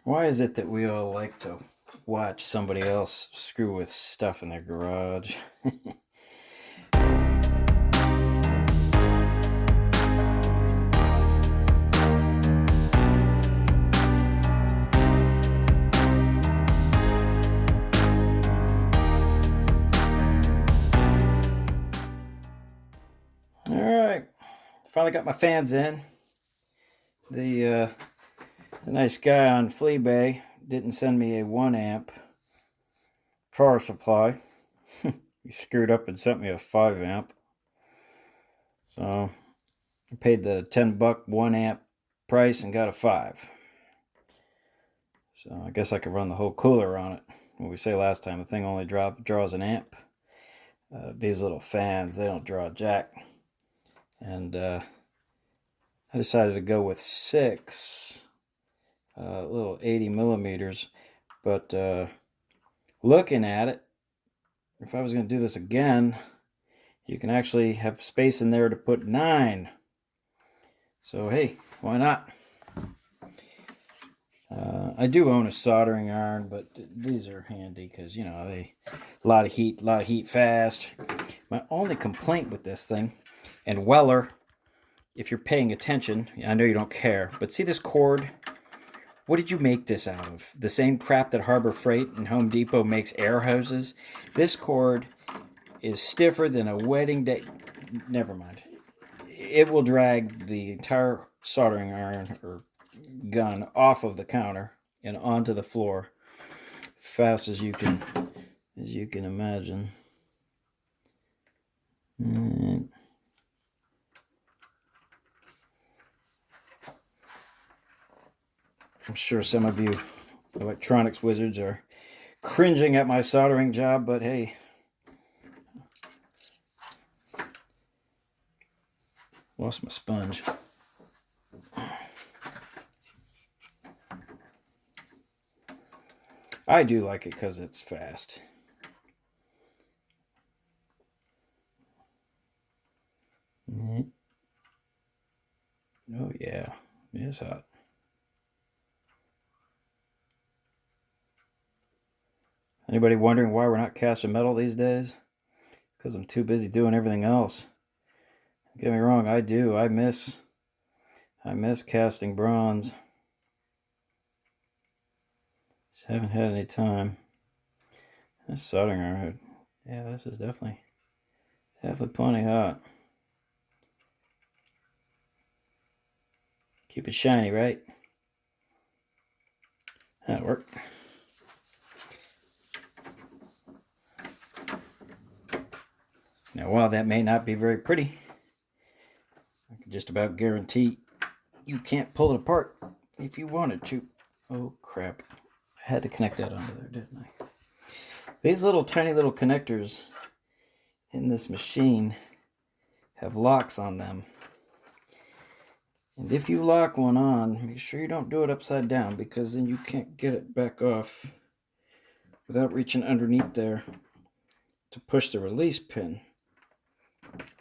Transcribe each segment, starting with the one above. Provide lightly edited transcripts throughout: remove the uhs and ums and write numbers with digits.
Why is it that we all like to watch somebody else screw with stuff in their garage? Alright, finally got my fans in. The nice guy on Fleabay didn't send me a 1 amp power supply. He screwed up and sent me a 5 amp. So I paid the $10 1 amp price and got a 5. So I guess I could run the whole cooler on it. What we say last time, the thing only draws an amp. These little fans, they don't draw jack. And I decided to go with 6 little 80 millimeters. But looking at it, if I was going to do this again, you can actually have space in there to put 9. So hey, why not? I do own a soldering iron, but these are handy because, you know, a lot of heat fast. My only complaint with this thing, and Weller, if you're paying attention, I know you don't care, but see this cord? What did you make this out of? The same crap that Harbor Freight and Home Depot makes air hoses? This cord is stiffer than a wedding day. Never mind. It will drag the entire soldering iron or gun off of the counter and onto the floor fast as you can imagine. And I'm sure some of you electronics wizards are cringing at my soldering job, but hey, lost my sponge. I do like it because it's fast. Oh yeah, it is hot. Anybody wondering why we're not casting metal these days? Because I'm too busy doing everything else. Don't get me wrong, I do. I miss casting bronze. Just haven't had any time. This soldering iron, yeah, this is definitely plenty hot. Keep it shiny, right? That'll work. Now, while that may not be very pretty, I can just about guarantee you can't pull it apart if you wanted to. Oh, crap. I had to connect that onto there, didn't I? These little tiny little connectors in this machine have locks on them. And if you lock one on, make sure you don't do it upside down, because then you can't get it back off without reaching underneath there to push the release pin.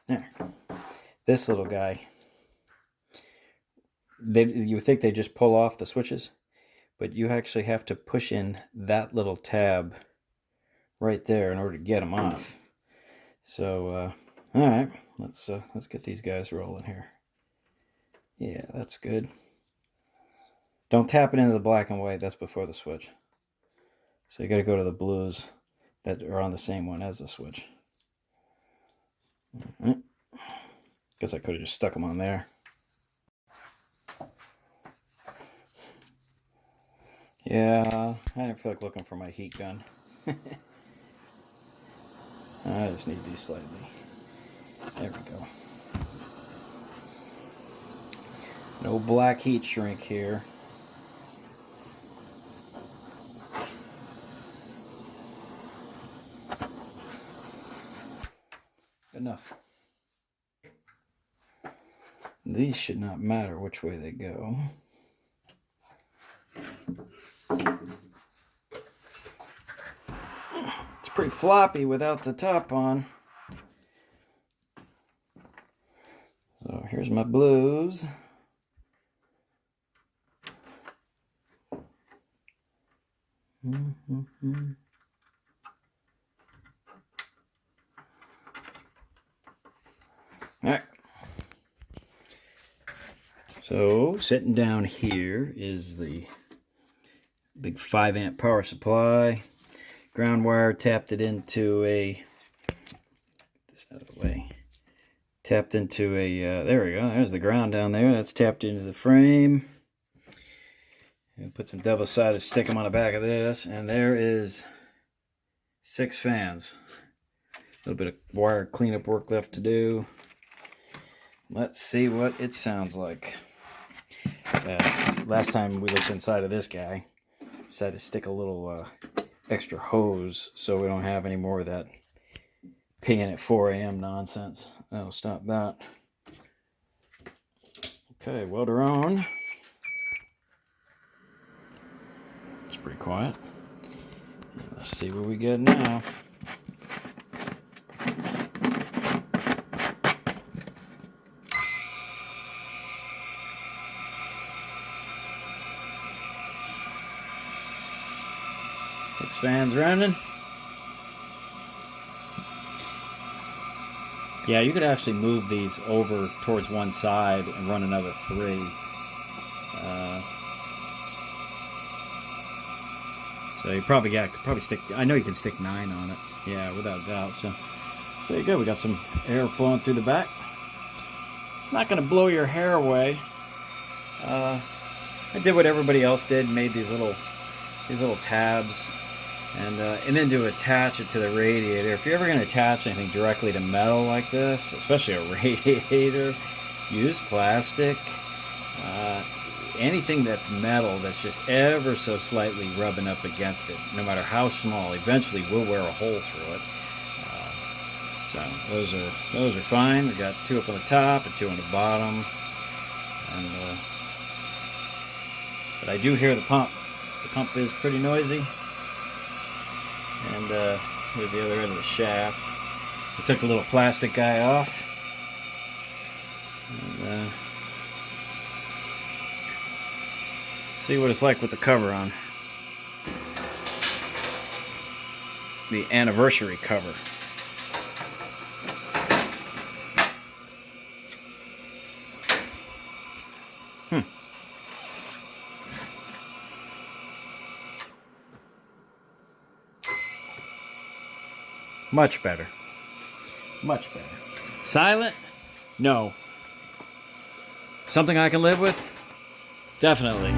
There. This little guy, you think they just pull off the switches, but you actually have to push in that little tab right there in order to get them off. So, all right, let's get these guys rolling here. Yeah, that's good. Don't tap it into the black and white. That's before the switch. So you got to go to the blues that are on the same one as the switch. All right. Guess I could have just stuck them on there. Yeah, I didn't feel like looking for my heat gun. I just need these slightly. There we go. No black heat shrink here. Enough. These should not matter which way they go. It's pretty floppy without the top on. So here's my blues. All right. So sitting down here is the big 5-amp power supply. Ground wire, tapped it into a, this out of the way, tapped into a, there we go, there's the ground down there. That's tapped into the frame. And put some double-sided stickum on the back of this, and there is 6 fans. A little bit of wire cleanup work left to do. Let's see what it sounds like. Last time we looked inside of this guy, decided to stick a little extra hose so we don't have any more of that peeing at 4 a.m. nonsense. That'll stop that. Okay, welder on. It's pretty quiet. Let's see what we get now. Six fans running. Yeah, you could actually move these over towards one side and run another 3. So you probably stick. I know you can stick 9 on it. Yeah, without doubt. So you good. We got some air flowing through the back. It's not going to blow your hair away. I did what everybody else did. Made these little tabs. And then to attach it to the radiator. If you're ever going to attach anything directly to metal like this, especially a radiator, use plastic. Anything that's metal that's just ever so slightly rubbing up against it, no matter how small, eventually will wear a hole through it. So those are fine. We got 2 up on the top and 2 on the bottom. And but I do hear the pump. The pump is pretty noisy. And here's the other end of the shaft. I took the little plastic guy off. And, see what it's like with the cover on. The anniversary cover. Much better. Much better. Silent? No. Something I can live with? Definitely.